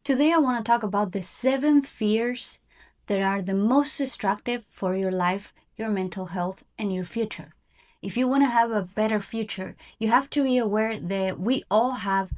Today, I want to talk about the 7 fears that are the most destructive for your life, your mental health, and your future. If you want to have a better future, you have to be aware that we all have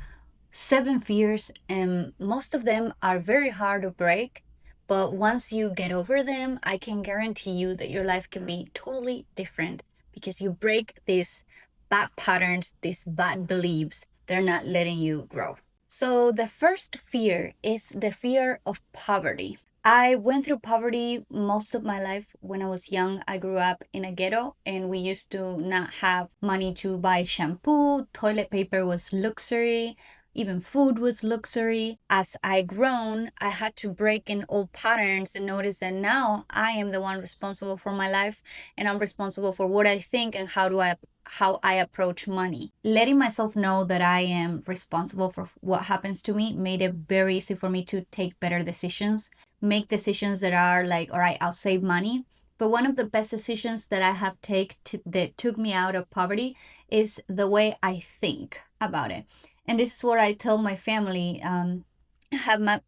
7 fears, and most of them are very hard to break. But once you get over them, I can guarantee you that your life can be totally different because you break these bad patterns, these bad beliefs. They're not letting you grow. So, the first fear is the fear of poverty. I went through poverty most of my life. When I was young, I grew up in a ghetto and we used to not have money to buy shampoo. Toilet paper was luxury. Even food was luxury. As I grown, I had to break in old patterns and notice that now I am the one responsible for my life and I'm responsible for what I think and how I approach money. Letting myself know that I am responsible for what happens to me made it very easy for me to take better decisions, make decisions that are like, all right, I'll save money. But one of the best decisions that I have that took me out of poverty is the way I think about it. And this is what I tell my family. I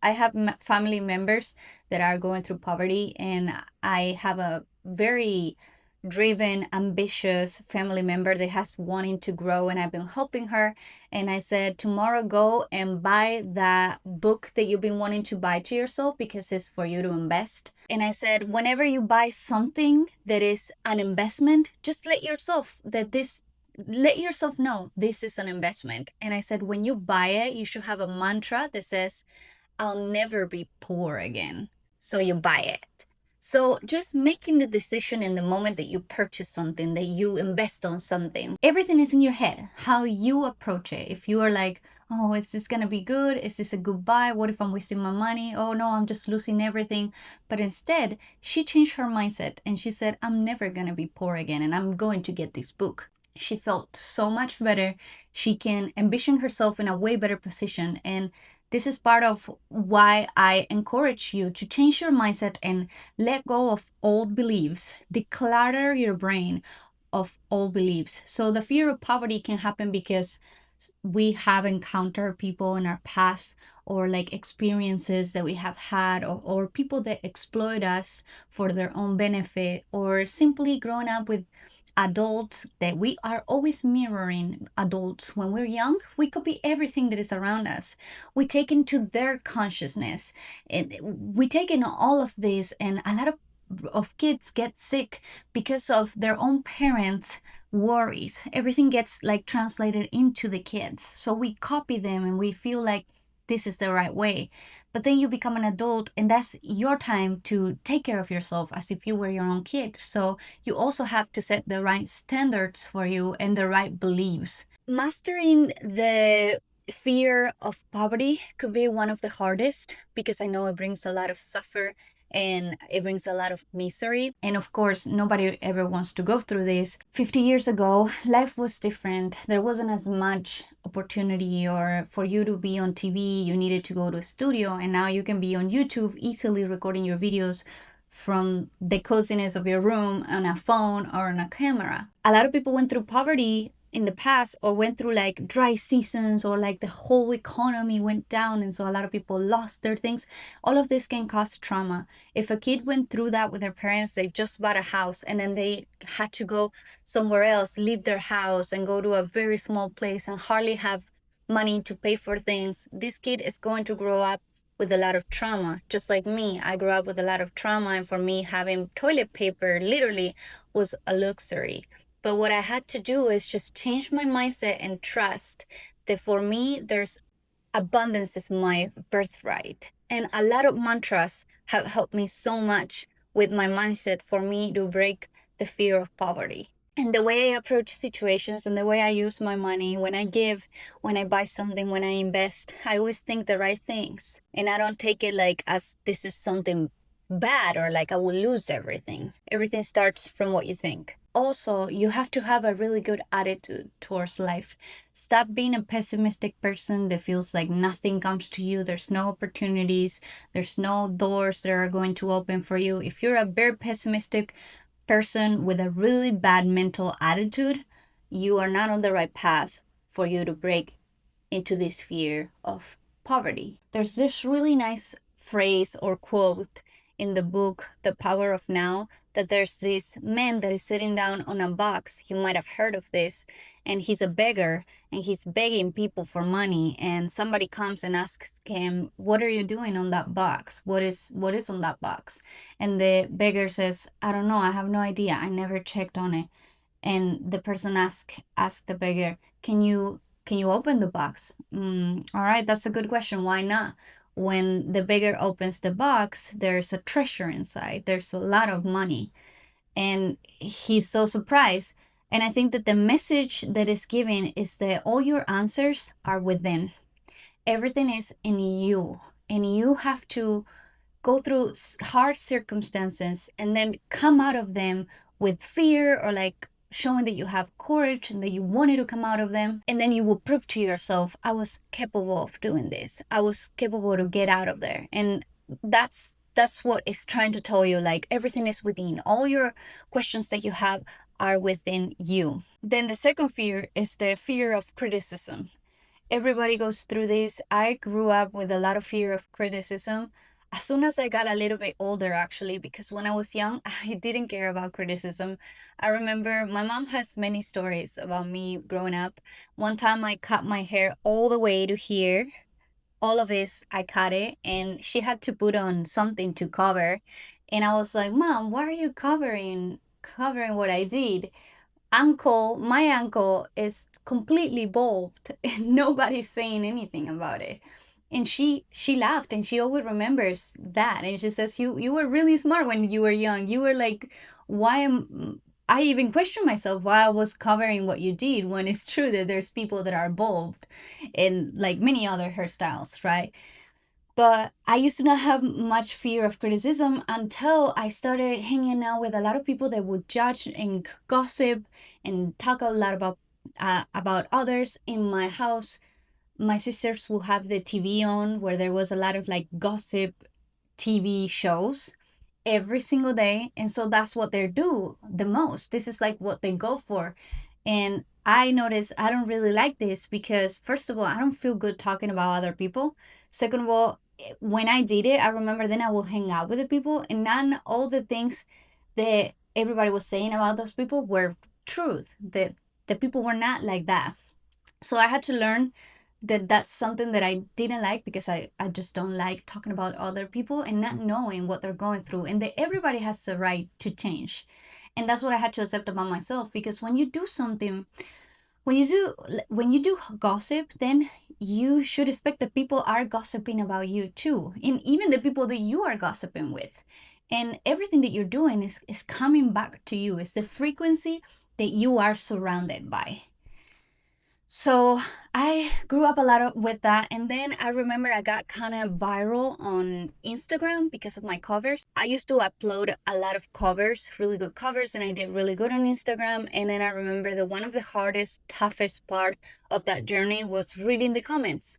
have family members that are going through poverty, and I have a very driven, ambitious family member that has wanting to grow, and I've been helping her. And I said, tomorrow go and buy that book that you've been wanting to buy to yourself because it's for you to invest. And I said, whenever you buy something that is an investment, just let yourself know this is an investment. And I said, when you buy it, you should have a mantra that says, I'll never be poor again. So you buy it. So just making the decision in the moment that you purchase something, that you invest on something, everything is in your head, how you approach it. If you are like, oh, is this going to be good? Is this a good buy? What if I'm wasting my money? Oh no, I'm just losing everything. But instead, she changed her mindset and she said, I'm never going to be poor again and I'm going to get this book. She felt so much better. She can envision herself in a way better position. And this is part of why I encourage you to change your mindset and let go of old beliefs. Declutter your brain of old beliefs. So the fear of poverty can happen because we have encountered people in our past or like experiences that we have had or people that exploit us for their own benefit, or simply growing up with adults that we are always mirroring. Adults, when we're young, we copy everything that is around us. We take into their consciousness and we take in all of this, and a lot of kids get sick because of their own parents worries. Everything gets like translated into the kids, so we copy them and we feel like this is the right way. But then you become an adult and that's your time to take care of yourself as if you were your own kid. So you also have to set the right standards for you and the right beliefs. Mastering the fear of poverty could be one of the hardest because I know it brings a lot of suffer and it brings a lot of misery. And of course, nobody ever wants to go through this. 50 years ago, life was different. There wasn't as much opportunity, or for you to be on TV, you needed to go to a studio. And now you can be on YouTube easily recording your videos from the coziness of your room on a phone or on a camera. A lot of people went through poverty in the past or went through like dry seasons, or like the whole economy went down and so a lot of people lost their things. All of this can cause trauma. If a kid went through that with their parents, they just bought a house and then they had to go somewhere else, leave their house and go to a very small place and hardly have money to pay for things, this kid is going to grow up with a lot of trauma. Just like me, I grew up with a lot of trauma, and for me, having toilet paper literally was a luxury. But what I had to do is just change my mindset and trust that for me, there's abundance is my birthright. And a lot of mantras have helped me so much with my mindset for me to break the fear of poverty. And the way I approach situations and the way I use my money, when I give, when I buy something, when I invest, I always think the right things. And I don't take it like as this is something bad or like I will lose everything. Everything starts from what you think. Also, you have to have a really good attitude towards life. Stop being a pessimistic person that feels like nothing comes to you. There's no opportunities. There's no doors that are going to open for you. If you're a very pessimistic person with a really bad mental attitude, you are not on the right path for you to break into this fear of poverty. There's this really nice phrase or quote in the book, The Power of Now, that there's this man that is sitting down on a box. You might have heard of this. And he's a beggar and he's begging people for money. And somebody comes and asks him, "What are you doing on that box? What is on that box?" And the beggar says, "I don't know. I have no idea. I never checked on it." And the person asked the beggar, "Can you open the box?" All right, that's a good question. Why not? When the beggar opens the box, there's a treasure inside. There's a lot of money. And he's so surprised. And I think that the message that is given is that all your answers are within. Everything is in you. And you have to go through hard circumstances and then come out of them with fear, or like showing that you have courage and that you wanted to come out of them. And then you will prove to yourself, I was capable of doing this. I was capable to get out of there. And that's what it's trying to tell you. Like, everything is within. All your questions that you have are within you. Then the second fear is the fear of criticism. Everybody goes through this. I grew up with a lot of fear of criticism as soon as I got a little bit older, actually, because when I was young, I didn't care about criticism. I remember my mom has many stories about me growing up. One time I cut my hair all the way to here. All of this, I cut it, and she had to put on something to cover. And I was like, "Mom, why are you covering what I did?" My uncle is completely bald and nobody's saying anything about it. And she laughed, and she always remembers that, and she says, you were really smart when you were young. You were like, why am I even question myself why I was covering what you did, when it's true that there's people that are bald and like many other hairstyles, right? But I used to not have much fear of criticism until I started hanging out with a lot of people that would judge and gossip and talk a lot about others in my house. My sisters will have the TV on, where there was a lot of like gossip TV shows every single day. And so that's what they do the most. This is like what they go for. And I noticed I don't really like this because, first of all, I don't feel good talking about other people. Second of all, when I did it, I remember then I will hang out with the people, and not all the things that everybody was saying about those people were truth. That the people were not like that. So I had to learn that that's something that I didn't like, because I just don't like talking about other people and not knowing what they're going through, and that everybody has the right to change. And that's what I had to accept about myself, because when you do something, when you do gossip, then you should expect that people are gossiping about you too, and even the people that you are gossiping with. And everything that you're doing is coming back to you. It's the frequency that you are surrounded by. So I grew up a lot with that. And then I remember I got kind of viral on Instagram because of my covers. I used to upload a lot of covers, really good covers, and I did really good on Instagram. And then I remember that one of the hardest, toughest part of that journey was reading the comments.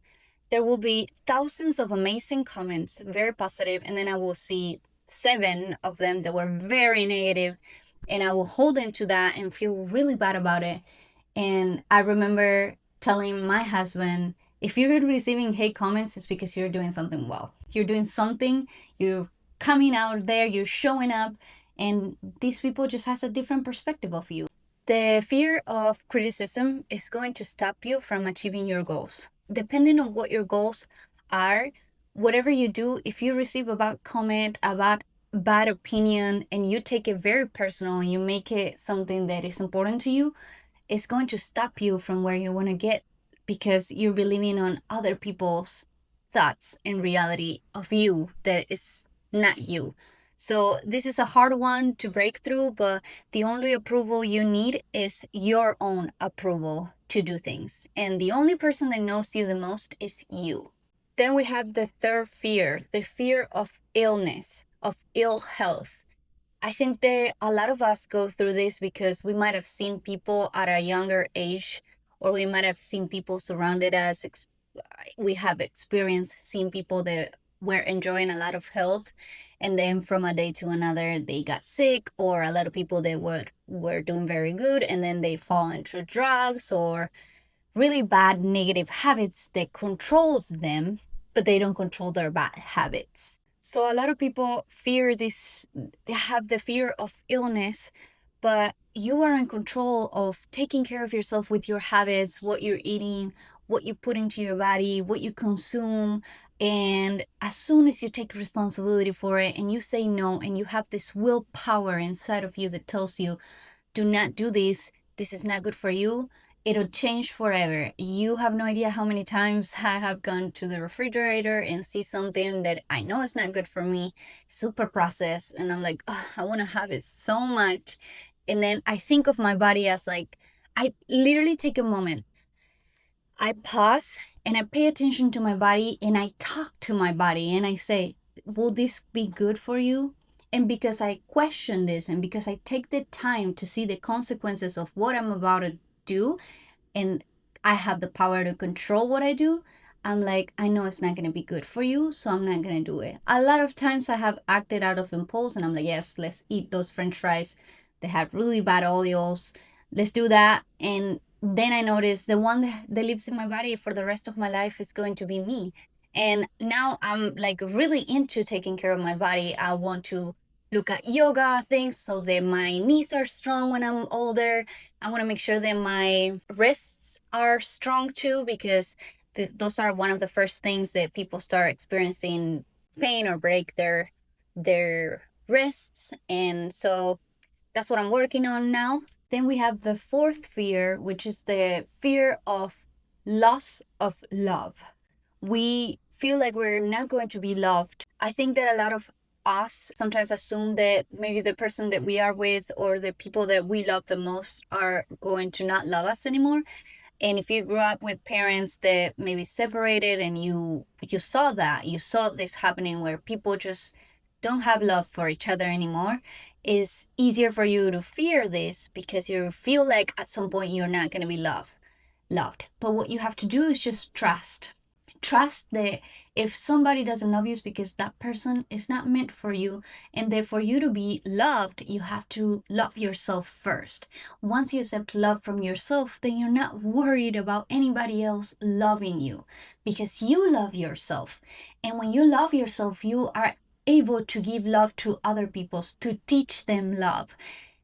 There will be thousands of amazing comments, very positive, and then I will see 7 of them that were very negative, and I will hold into that and feel really bad about it. And I remember telling my husband, if you're receiving hate comments, it's because you're doing something well. You're doing something, you're coming out there, you're showing up, and these people just has a different perspective of you. The fear of criticism is going to stop you from achieving your goals. Depending on what your goals are, whatever you do, if you receive a bad comment, a bad opinion, and you take it very personal and you make it something that is important to you, it's going to stop you from where you want to get, because you're believing on other people's thoughts and reality of you that is not you. So this is a hard one to break through, but the only approval you need is your own approval to do things. And the only person that knows you the most is you. Then we have the third fear, the fear of illness, of ill health. I think that a lot of us go through this because we might have seen people at a younger age, or we might have seen people surrounded us. We have experienced seeing people that were enjoying a lot of health, and then from a day to another they got sick, or a lot of people that were doing very good and then they fall into drugs or really bad negative habits that controls them. but they don't control their bad habits. So a lot of people fear this, they have the fear of illness, but you are in control of taking care of yourself with your habits, what you're eating, what you put into your body, what you consume. And as soon as you take responsibility for it and you say no, and you have this willpower inside of you that tells you, do not do this, this is not good for you, it'll change forever. You have no idea how many times I have gone to the refrigerator and see something that I know is not good for me, super processed, and I'm like, oh, I want to have it so much. And then I think of my body as like, I literally take a moment, I pause and I pay attention to my body and I talk to my body and I say, will this be good for you? And because I question this and because I take the time to see the consequences of what I'm about to do, and I have the power to control what I do, I'm like, I know it's not going to be good for you, so I'm not going to do it. A lot of times I have acted out of impulse and I'm like, yes, let's eat those french fries. They have really bad oils. Let's do that. And then I notice the one that lives in my body for the rest of my life is going to be me. And now I'm like really into taking care of my body. I want to look at yoga things so that my knees are strong when I'm older. I want to make sure that my wrists are strong too, because those are one of the first things that people start experiencing pain or break their wrists. And so that's what I'm working on now. Then we have the fourth fear, which is the fear of loss of love. We feel like we're not going to be loved. I think that a lot of us sometimes assume that maybe the person that we are with or the people that we love the most are going to not love us anymore. And if you grew up with parents that maybe separated and you saw that, you saw this happening where people just don't have love for each other anymore, it's easier for you to fear this because you feel like at some point you're not going to be loved. But what you have to do is just trust that if somebody doesn't love you, it's because that person is not meant for you, and that for you to be loved, you have to love yourself first. Once you accept love from yourself, then you're not worried about anybody else loving you, because you love yourself. And when you love yourself, you are able to give love to other people, to teach them love,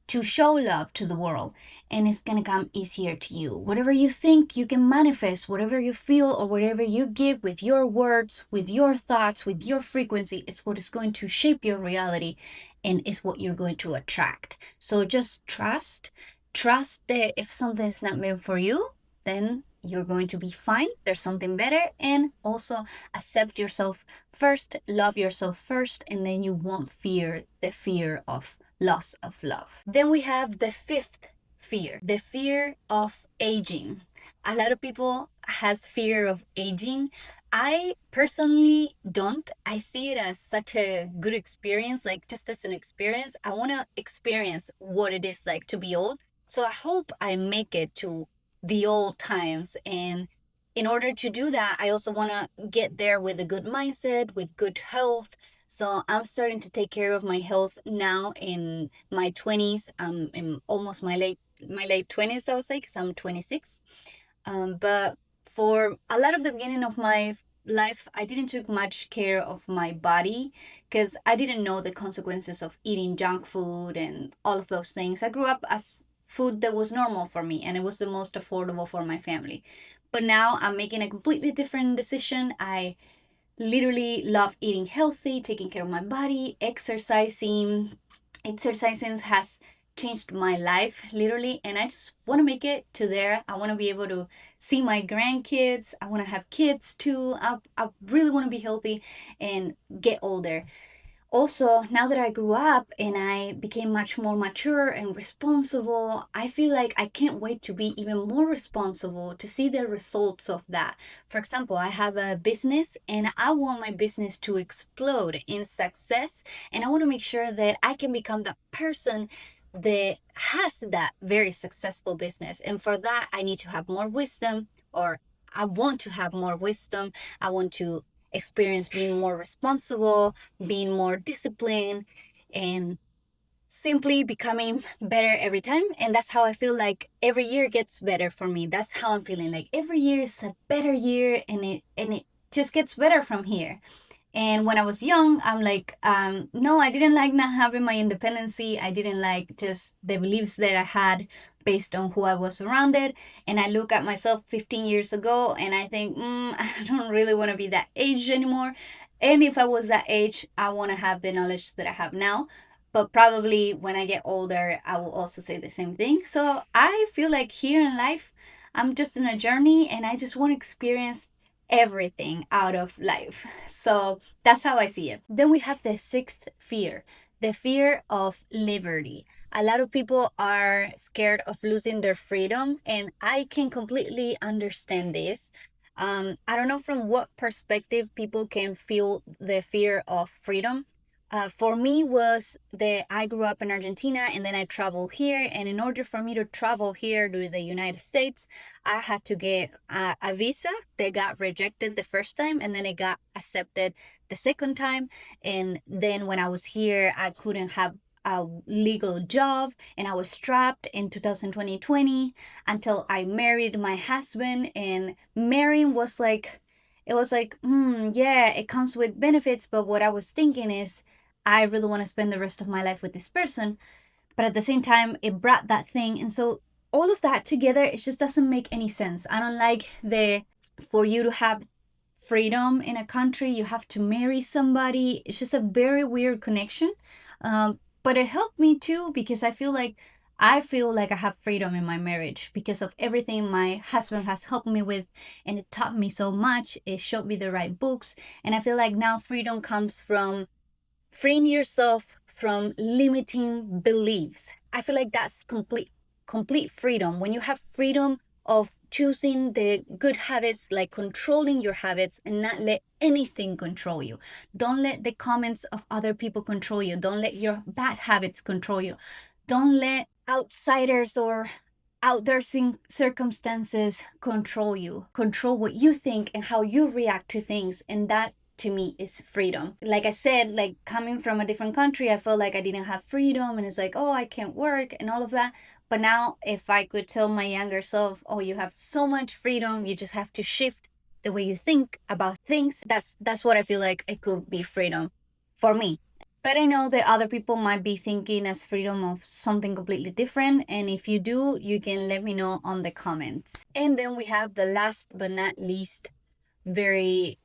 to show love to the world, and it's gonna come easier to you. Whatever you think, you can manifest. Whatever you feel or whatever you give with your words, with your thoughts, with your frequency, is what is going to shape your reality and is what you're going to attract. So just trust that if something is not meant for you, then you're going to be fine. There's something better. And also accept yourself first, love yourself first, and then you won't fear the fear of loss of love. Then we have the fifth fear, the fear of aging. A lot of people has fear of aging. I personally don't. I see it as such a good experience, like just as an experience. I want to experience what it is like to be old. So I hope I make it to the old times. And in order to do that, I also want to get there with a good mindset, with good health. So I'm starting to take care of my health now in my 20s. In almost my late 20s, I would say, because I'm 26. But for a lot of the beginning of my life, I didn't take much care of my body because I didn't know the consequences of eating junk food and all of those things. I grew up as food that was normal for me and it was the most affordable for my family. But now I'm making a completely different decision. I literally love eating healthy, taking care of my body, exercising. Exercising has changed my life literally, and I just want to make it to there. I want to be able to see my grandkids. I want to have kids too. I really want to be healthy and get older. Also, now that I grew up and I became much more mature and responsible, I feel like I can't wait to be even more responsible to see the results of that. For example, I have a business and I want my business to explode in success, and I want to make sure that I can become the person that has that very successful business. And for that, I need to have more wisdom, or I want to have more wisdom. I want to experience being more responsible, being more disciplined, and simply becoming better every time. And that's how I feel like every year gets better for me. That's how I'm feeling like every year is a better year, and it just gets better from here. And when I was young, I'm like, no, I didn't like not having my independency. I didn't like just the beliefs that I had based on who I was surrounded. And I look at myself 15 years ago and I think, I don't really want to be that age anymore. And if I was that age, I want to have the knowledge that I have now. But probably when I get older, I will also say the same thing. So I feel like here in life, I'm just in a journey and I just want to experience everything out of life. So that's how I see it. Then we have the sixth fear, the fear of liberty. A lot of people are scared of losing their freedom, and I can completely understand this. I don't know from what perspective people can feel the fear of freedom. For me was that I grew up in Argentina and then I traveled here, and in order for me to travel here to the United States, I had to get a visa that got rejected the first time and then it got accepted the second time. And then when I was here, I couldn't have a legal job and I was trapped in 2020 until I married my husband. And marrying was like, it was like, yeah, it comes with benefits. But what I was thinking is, I really want to spend the rest of my life with this person. But at the same time, it brought that thing. And so all of that together, it just doesn't make any sense. I don't like for you to have freedom in a country, you have to marry somebody. It's just a very weird connection. But it helped me too because I feel like I have freedom in my marriage because of everything my husband has helped me with, and it taught me so much. It showed me the right books, and I feel like now freedom comes from freeing yourself from limiting beliefs. I feel like that's complete freedom. When you have freedom of choosing the good habits, like controlling your habits and not let anything control you. Don't let the comments of other people control you. Don't let your bad habits control you. Don't let outsiders or out there circumstances control you. Control what you think and how you react to things, and that to me is freedom. Like I said, like coming from a different country, I felt like I didn't have freedom and it's like, oh, I can't work and all of that. But now if I could tell my younger self, oh, you have so much freedom, you just have to shift the way you think about things. That's what I feel like it could be freedom for me. But I know that other people might be thinking as freedom of something completely different. And if you do, you can let me know on the comments. And then we have the last but not least very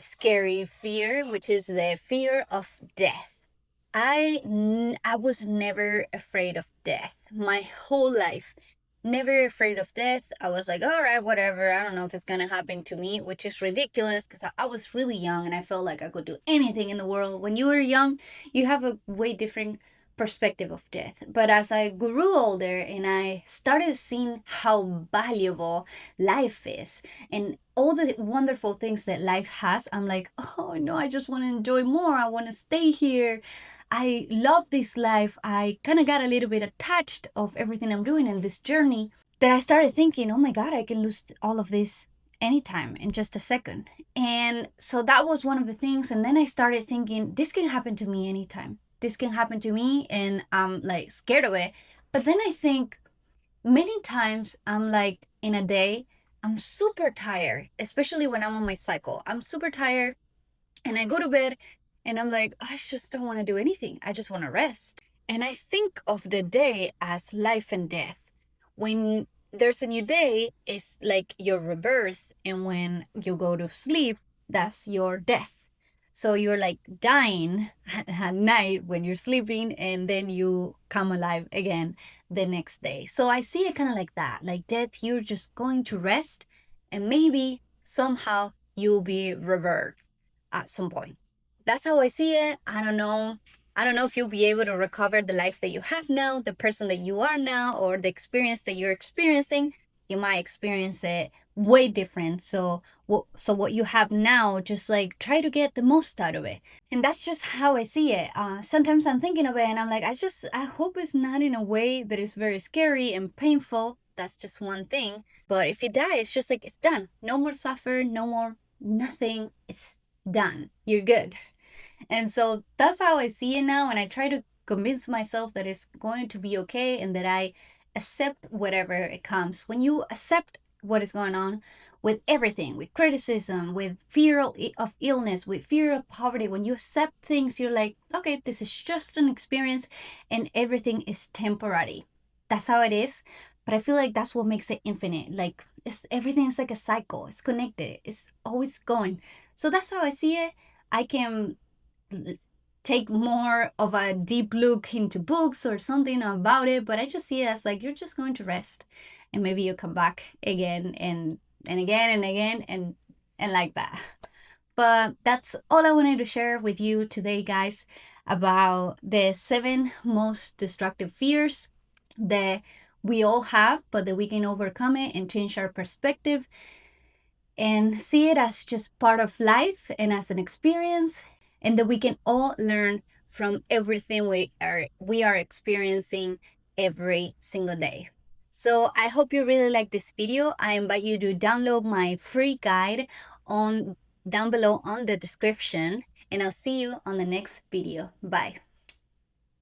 scary fear, which is the fear of death. I was never afraid of death my whole life. Never afraid of death. I was like, all right, whatever. I don't know if it's gonna happen to me, which is ridiculous because I was really young and I felt like I could do anything in the world. When you were young, you have a way different perspective of death. But as I grew older and I started seeing how valuable life is and all the wonderful things that life has, I'm like, oh no, I just want to enjoy more. I want to stay here. I love this life. I kind of got a little bit attached of everything I'm doing in this journey that I started thinking, oh my God, I can lose all of this anytime in just a second. And so that was one of the things. And then I started thinking, this can happen to me anytime. This can happen to me. And I'm like scared of it. But then I think many times I'm like in a day, I'm super tired, especially when I'm on my cycle. I'm super tired and I go to bed and I'm like, I just don't want to do anything. I just want to rest. And I think of the day as life and death. When there's a new day, it's like your rebirth. And when you go to sleep, that's your death. So you're like dying at night when you're sleeping, and then you come alive again the next day. So I see it kind of like that. Like death, you're just going to rest, and maybe somehow you'll be reversed at some point. That's how I see it. I don't know. I don't know if you'll be able to recover the life that you have now, the person that you are now, or the experience that you're experiencing. You might experience it way different. So what you have now, just like try to get the most out of it. And that's just how I see it. Sometimes I'm thinking of it and I'm like, I hope it's not in a way that is very scary and painful. That's just one thing. But if you die, it's just like, it's done. No more suffer, no more nothing. It's done. You're good. And so that's how I see it now. And I try to convince myself that it's going to be okay and that I accept whatever it comes. When you accept what is going on, with everything, with criticism, with fear of illness, with fear of poverty. When you accept things, you're like, okay, this is just an experience and everything is temporary. That's how it is. But I feel like that's what makes it infinite. Like everything is like a cycle. It's connected. It's always going. So that's how I see it. I can take more of a deep look into books or something about it, but I just see it as like you're just going to rest and maybe you come back again and again and again and like that. But that's all I wanted to share with you today, guys, about the 7 most destructive fears that we all have, but that we can overcome it and change our perspective and see it as just part of life and as an experience, and that we can all learn from everything we are experiencing every single day. So I hope you really like this video. I invite you to download my free guide on down below on the description, and I'll see you on the next video. Bye.